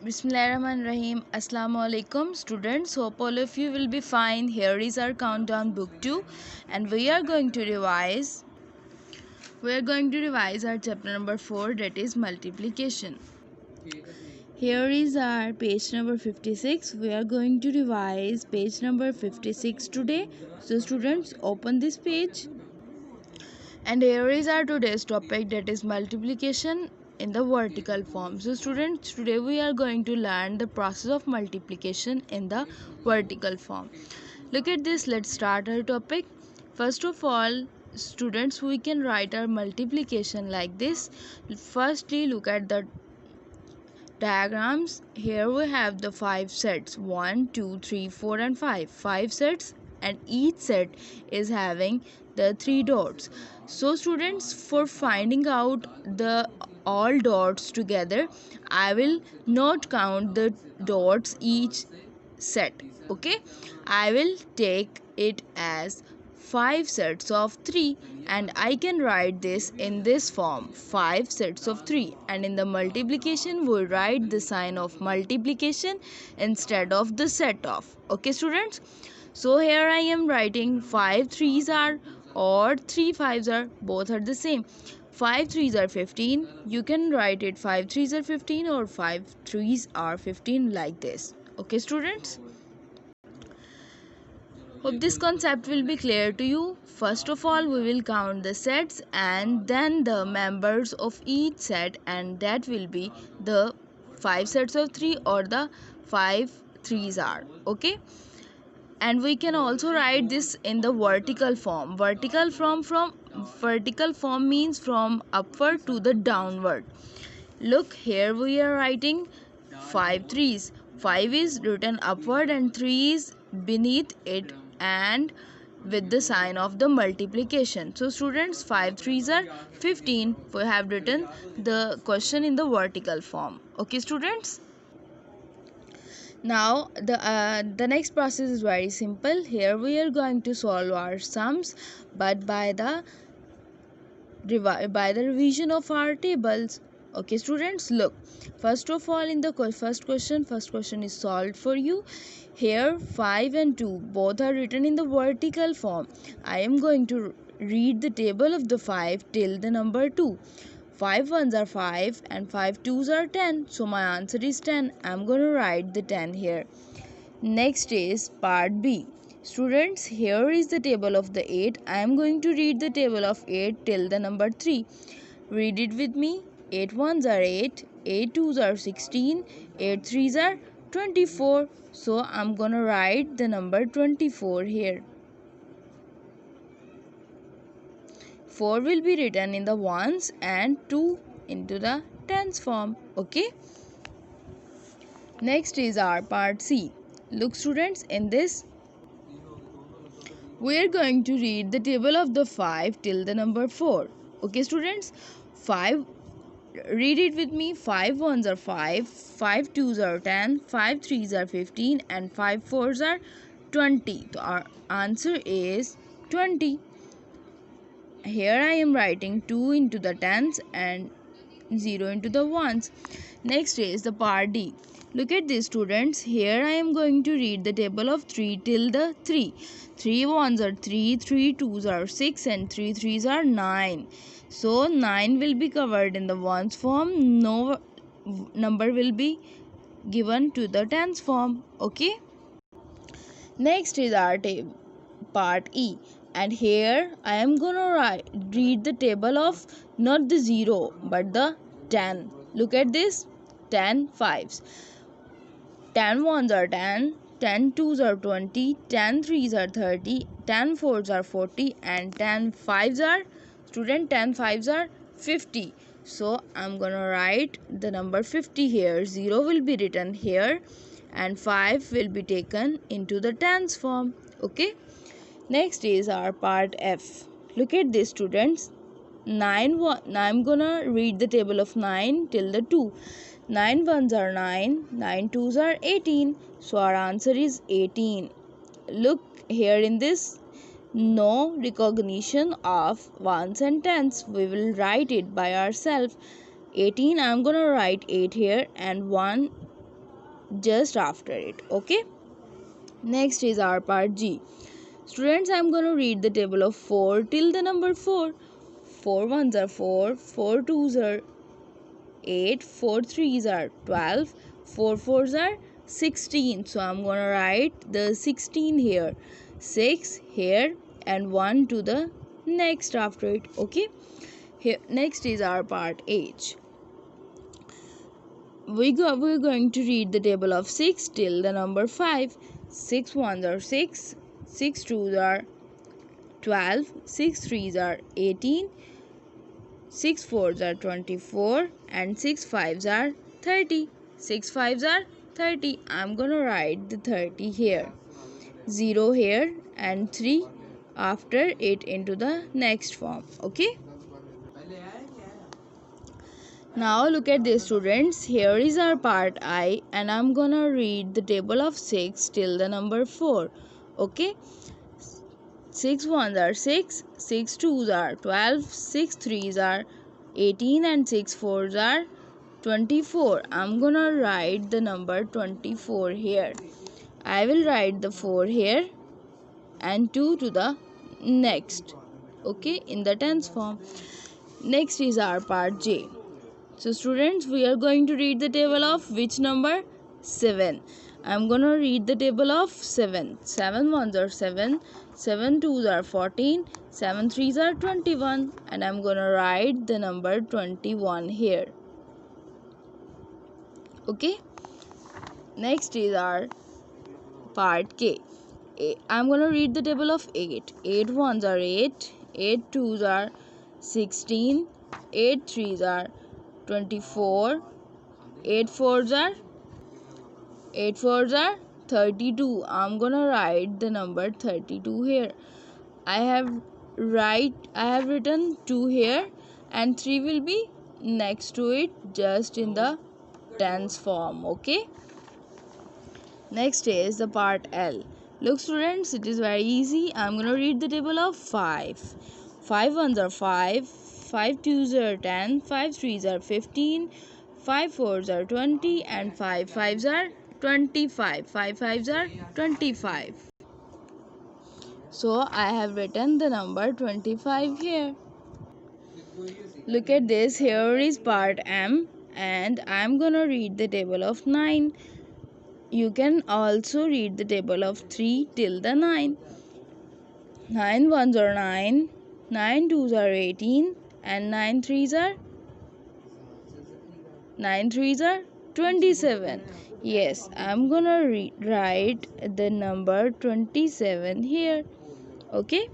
Bismillahirrahmanirrahim. Assalamu alaikum students. Hope all of you will be fine. Here is our countdown book 2 and we are going to revise our chapter number 4, that is multiplication. Here is our page number 56. We are going to revise page number 56 today. So students, open this page. And here is our today's topic, that is multiplication in the vertical form. So students, today we are going to learn the process of multiplication in the vertical form. Look at this, let's start our topic. First of all, students, we can write our multiplication like this. Firstly, look at the diagrams. Here we have the 5 sets, 1 2 3 4 and 5 sets, and each set is having the 3 dots. So students, for finding out the all dots together, I will not count the dots each set. Okay, I will take it as 5 sets of 3 and I can write this in this form, 5 sets of 3, and in the multiplication we write the sign of multiplication instead of the set of. Okay students, so here I am writing 5 threes are or 3 fives are, both are the same. 5 threes are 15, you can write it 5 threes are 15 or 5 threes are 15 like this. Okay students, hope this concept will be clear to you. First of all, we will count the sets and then the members of each set, and that will be the 5 sets of 3 or the 5 threes are. Okay, and we can also write this in the vertical form. Vertical form means from upward to the downward. Look, here we are writing 5 threes. 5 is written upward and 3 is beneath it and with the sign of the multiplication. So students, 5 threes are 15. We have written the question in the vertical form. Okay students, now the next process is very simple. Here we are going to solve our sums, but by the revision of our tables. Okay students, look, first of all, in the first question is solved for you. Here 5 and 2 both are written in the vertical form. I am going to read the table of the 5 till the number 2. 5 ones are 5 and 5 twos are 10, so my answer is 10. I am going to write the 10 here. Next is part B. Students, here is the table of the 8. I am going to read the table of 8 till the number 3. Read it with me. 8 ones are 8, 8 twos are 16, 8 threes are 24. So I am going to write the number 24 here. 4 will be written in the ones and 2 into the tens form. Okay. Next is our part C. Look students, in this we are going to read the table of the 5 till the number 4. Okay students, 5, read it with me. 5 ones are 5, 5 twos are 10, 5 threes are 15 and 5 fours are 20. So our answer is 20. Here I am writing 2 into the tens and 0 into the ones. Next is the part D. Look at this students, here I am going to read the table of 3 till the 3. 3 ones are 3, 3 twos are 6 and 3 threes are 9. So 9 will be covered in the ones form, no number will be given to the tens form. Okay. Next is our part E, and here I am gonna read the table of not the 0 but the 10. Look at this, 10 fives. 10 ones are 10, 10 twos are 20, 10 threes are 30, 10 fours are 40 and 10 fives are, student, 10 fives are 50. So I'm gonna write the number 50 here. 0 will be written here and 5 will be taken into the tens form. Okay. Next is our part F. Look at this students, 9 I'm gonna read the table of 9 till the 2. 9 ones are 9, 9 twos are 18, so our answer is 18. Look here, in this no recognition of ones and tens, we will write it by ourselves. 18, I am gonna write 8 here and 1 just after it. Okay, next is our part G. Students, I'm going to read the table of 4 till the number 4. 4 ones are 4, 4 twos are 8, 4 threes are 12, 4 fours are 16. So I'm going to write the 16 here, 6 here, and 1 to the next after it. Okay, here next is our part H. We're going to read the table of 6 till the number 5. 6 ones are 6, 6 twos are 12, 6 threes are 18, 6 fours are 24, and 6 fives are 30. 6 fives are 30. I'm gonna write the 30 here, 0 here, and 3 after it into the next form. Okay, now look at this, students. Here is our part I, and I'm gonna read the table of 6 till the number 4. Okay, 6 ones are 6, 6 twos are 12, 6 threes are 18, and 6 fours are 24. I'm gonna write the number 24 here. I will write the 4 here and 2 to the next. Okay, in the tens form. Next is our part J. So students, we are going to read the table of which number? 7. I'm going to read the table of 7. 7 ones are 7, 7 twos are 14, 7 threes are 21, and I'm going to write the number 21 here. Okay, next is our part K. I'm going to read the table of 8. 8 ones are 8, 8 twos are 16, 8 threes are 24, 8 fours are 32. I'm gonna write the number 32 here. I have written 2 here, and 3 will be next to it, just in the tens form. Okay, next is the part L. Look, students, it is very easy. I'm gonna read the table of 5. 5 ones are 5, 5 twos are 10, 5 threes are 15, 5 fours are 20, and 5 fives are 25. 5 fives are 25. So I have written the number 25 here. Look at this. Here is part M, and I am gonna read the table of 9. You can also read the table of 3 till the 9. 9 ones are 9, 9 twos are 18, and 9 threes are 27. Yes, I'm gonna write the number 27 here. Okay,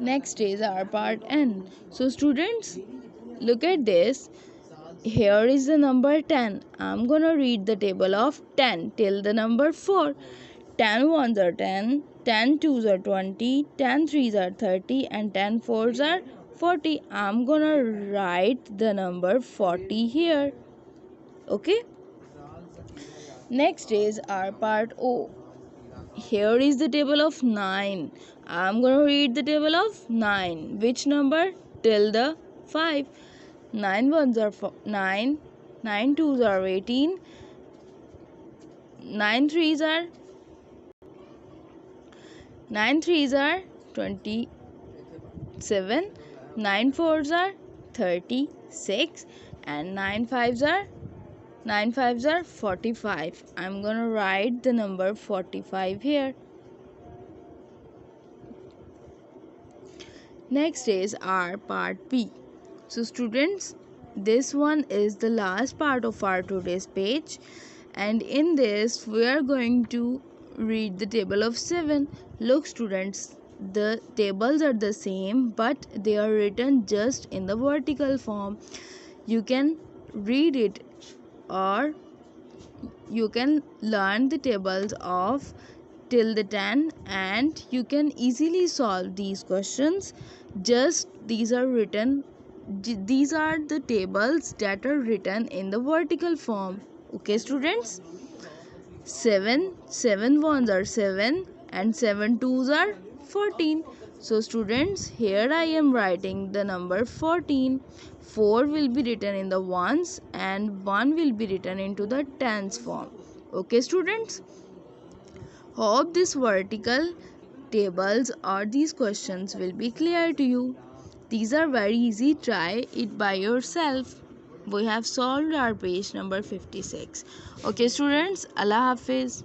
next is our part N. So students, look at this. Here is the number 10. I'm gonna read the table of 10 till the number 4. 10 ones are 10, 10 twos are 20, 10 threes are 30, and 10 fours are 40. I'm gonna write the number 40 here. Okay, next is our part O. Here is the table of 9. I'm gonna read the table of 9. Which number? Till the 5. 9 ones are 9, 9 twos are 18, 9 threes are 27, 9 fours are 36, and 9 fives are 45. I'm gonna write the number 45 here. Next is our part P. So students, this one is the last part of our today's page, and in this we are going to read the table of 7. Look, students, the tables are the same, but they are written just in the vertical form. You can read it, or you can learn the tables of till the 10, and you can easily solve these questions. Just these are the tables that are written in the vertical form. Okay, students, 7 ones are 7, and 7 twos are 14. So students, here I am writing the number 14. 4 will be written in the ones and 1 will be written into the tens form. Okay students? Hope this vertical tables or these questions will be clear to you. These are very easy. Try it by yourself. We have solved our page number 56. Okay students, Allah Hafiz.